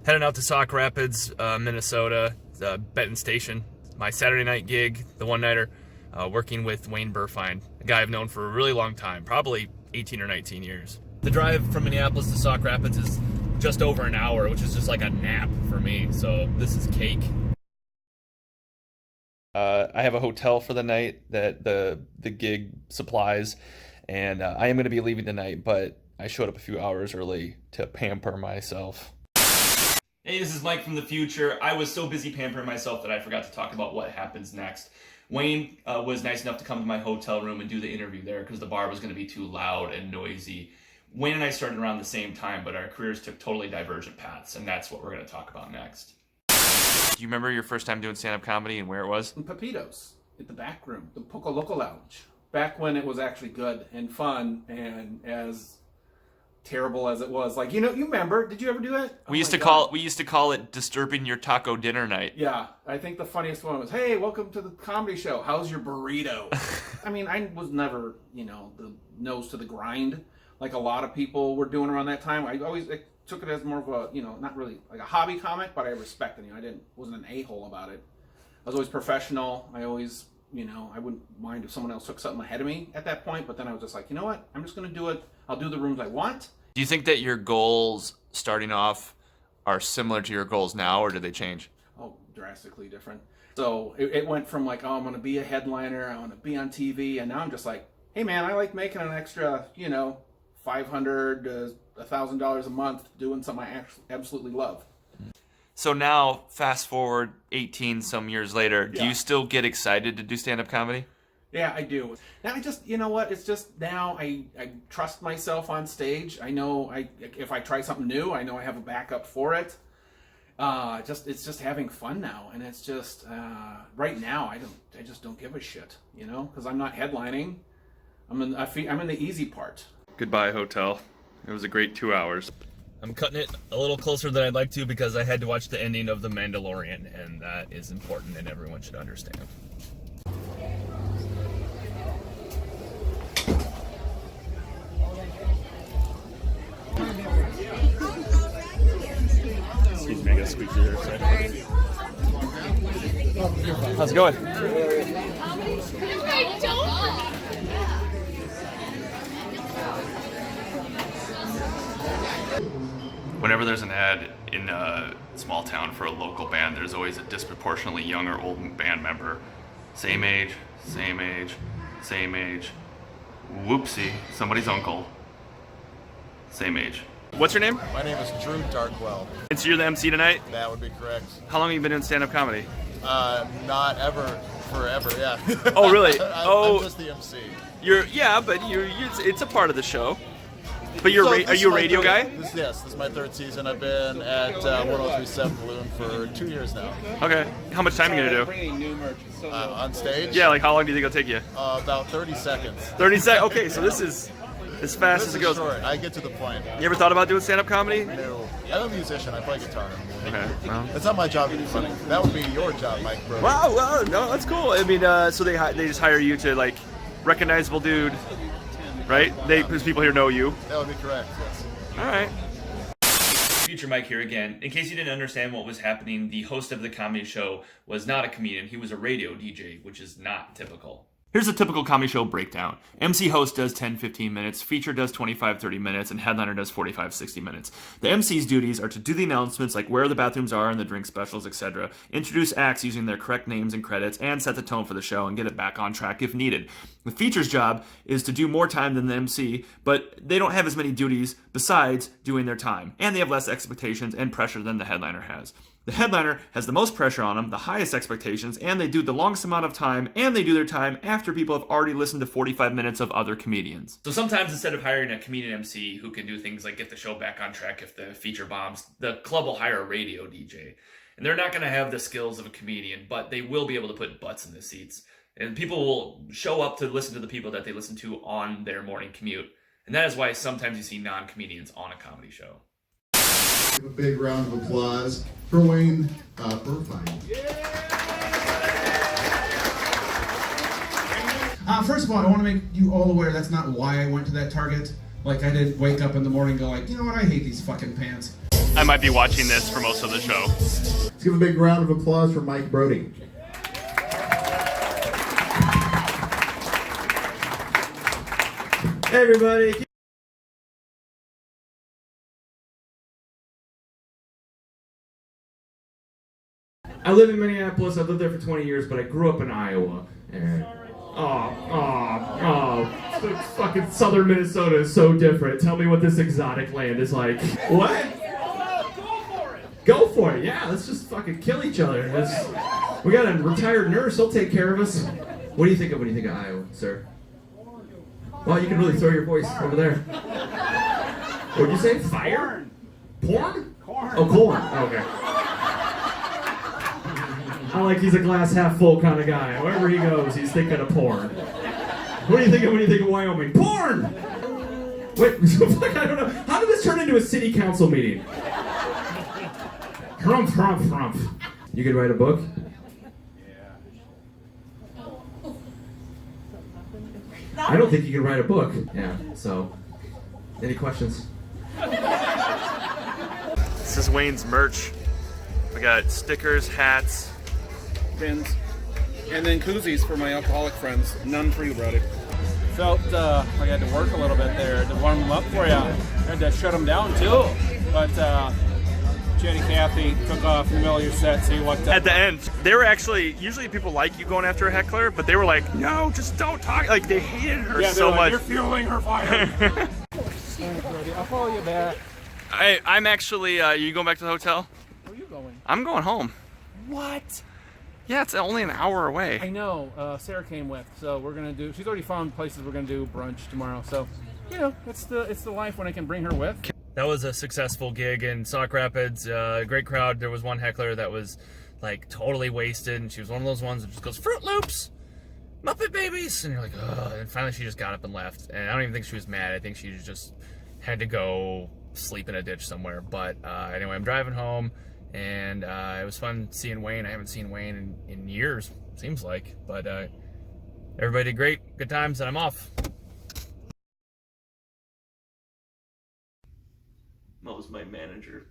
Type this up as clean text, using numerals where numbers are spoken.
Heading out to Sauk Rapids, Minnesota, Benton Station. My Saturday night gig, the one-nighter, working with Wayne Burr, a guy I've known for a really long time, probably 18 or 19 years. The drive from Minneapolis to Sauk Rapids is just over an hour, which is just like a nap for me, so this is cake. I have a hotel for the night that the gig supplies, and I am going to be leaving tonight, but I showed up a few hours early to pamper myself. Hey, this is Mike from the future. I was so busy pampering myself that I forgot to talk about what happens next. Wayne was nice enough to come to my hotel room and do the interview there because the bar was going to be too loud and noisy. Wayne and I started around the same time, but our careers took totally divergent paths, and that's what we're going to talk about next. Do you remember your first time doing stand-up comedy and where it was? In Pepitos, at the back room, the Poco Loco Lounge. Back when it was actually good and fun, and as terrible as it was. Like, you remember? Did you ever do it? We used to call it disturbing your taco dinner night. Yeah, I think the funniest one was, "Hey, welcome to the comedy show. How's your burrito?" I mean, I was never, the nose to the grind like a lot of people were doing around that time. I took it as more of a, not really like a hobby comic, but I respected it. I wasn't an a-hole about it. I was always professional. I always, I wouldn't mind if someone else took something ahead of me at that point, but then I was just like, you know what? I'm just going to do it. I'll do the rooms I want. Do you think that your goals starting off are similar to your goals now, or did they change? Oh, drastically different. So it went from like, I'm going to be a headliner, I want to be on TV, and now I'm just like, hey man, I like making an extra, $500 to $1,000 a month doing something I absolutely love. So now, fast forward 18 some years later, do you still get excited to do stand-up comedy? Yeah, I do. Now I just, it's just now I trust myself on stage. I know if I try something new, I know I have a backup for it. It's just having fun now, and it's just right now I just don't give a shit, because I'm not headlining. I'm in the easy part. Goodbye, hotel. It was a great 2 hours. I'm cutting it a little closer than I'd like to because I had to watch the ending of The Mandalorian, and that is important and everyone should understand. Excuse me, I gotta squeak through there for a second. How's it going? Whenever there's an ad in a small town for a local band, there's always a disproportionately young or old band member. Same age, same age, same age. Whoopsie, somebody's uncle. Same age. What's your name? My name is Drew Darkwell. And so you're the MC tonight? That would be correct. How long have you been doing stand-up comedy? Not ever, forever, yeah. Oh, really? I'm just the MC. It's a part of the show. But are you a radio guy? This is my third season. I've been at 1037 Balloon for 2 years now. Okay. How much time are you going to do? On stage? Yeah, like how long do you think it'll take you? About 30 seconds. 30 seconds? Okay, so this is as fast as it goes. Short. I get to the point. You ever thought about doing stand-up comedy? No. I'm a musician. I play guitar. Okay. Well. It's not my job to be funny. That would be your job, Mike Brody. Wow, well, no, that's cool. I mean, so they just hire you to, like, recognizable dude, right? Because people here know you. That would be correct, yes. All right. Future Mike here again. In case you didn't understand what was happening, the host of the comedy show was not a comedian. He was a radio DJ, which is not typical. Here's a typical comedy show breakdown. MC host does 10-15 minutes, feature does 25-30 minutes, and headliner does 45-60 minutes. The MC's duties are to do the announcements like where the bathrooms are and the drink specials, etc., introduce acts using their correct names and credits, and set the tone for the show and get it back on track if needed. The feature's job is to do more time than the MC, but they don't have as many duties besides doing their time, and they have less expectations and pressure than the headliner has. The headliner has the most pressure on them, the highest expectations, and they do the longest amount of time, and they do their time after people have already listened to 45 minutes of other comedians. So sometimes instead of hiring a comedian MC who can do things like get the show back on track if the feature bombs, the club will hire a radio DJ. And they're not going to have the skills of a comedian, but they will be able to put butts in the seats. And people will show up to listen to the people that they listen to on their morning commute. And that is why sometimes you see non-comedians on a comedy show. Give a big round of applause for Wayne Burr. First of all, I want to make you all aware that's not why I went to that Target. Like, I didn't wake up in the morning and go like, you know what, I hate these fucking pants. I might be watching this for most of the show. Let's give a big round of applause for Mike Brody. Hey everybody. I live in Minneapolis. I've lived there for 20 years, but I grew up in Iowa. And fucking southern Minnesota is so different. Tell me what this exotic land is like. What? Go for it. Yeah, let's just fucking kill each other. We got a retired nurse. He'll take care of us. What do you think of when you think of Iowa, sir? Well, you can really throw your voice over there. What'd you say? Fire? Porn? Corn. Oh, corn. Okay. I like he's a glass half full kind of guy. Wherever he goes, he's thinking of porn. What do you think of when you think of Wyoming? Porn! Wait, I don't know. How did this turn into a city council meeting? Harumph, harumph, harumph. You could write a book? I don't think you can write a book. Yeah, so. Any questions? This is Wayne's merch. We got stickers, hats, Pins. And then koozies for my alcoholic friends. None for you, brother. Felt like I had to work a little bit there to warm them up for you. I had to shut them down too. But Jenny Kathy took off in the middle of your set, so you walked up. At the end, they were actually, usually people like you going after a heckler, but they were like, no, just don't talk. Like, they hated her so much. You're fueling her fire. I'll follow you back. I'm actually, you going back to the hotel? Where are you going? I'm going home. What? Yeah, it's only an hour away. I know. Sarah came with, so we're gonna do. She's already found places we're gonna do brunch tomorrow. So, you know, it's the life when I can bring her with. That was a successful gig in Sauk Rapids. Great crowd. There was one heckler that was like totally wasted, and she was one of those ones that just goes, Fruit Loops, Muppet Babies, and you're like, ugh. And finally, she just got up and left. And I don't even think she was mad. I think she just had to go sleep in a ditch somewhere. But anyway, I'm driving home. And it was fun seeing Wayne. I haven't seen Wayne in years, seems like. But everybody did great. Good times, and I'm off. Mo was my manager.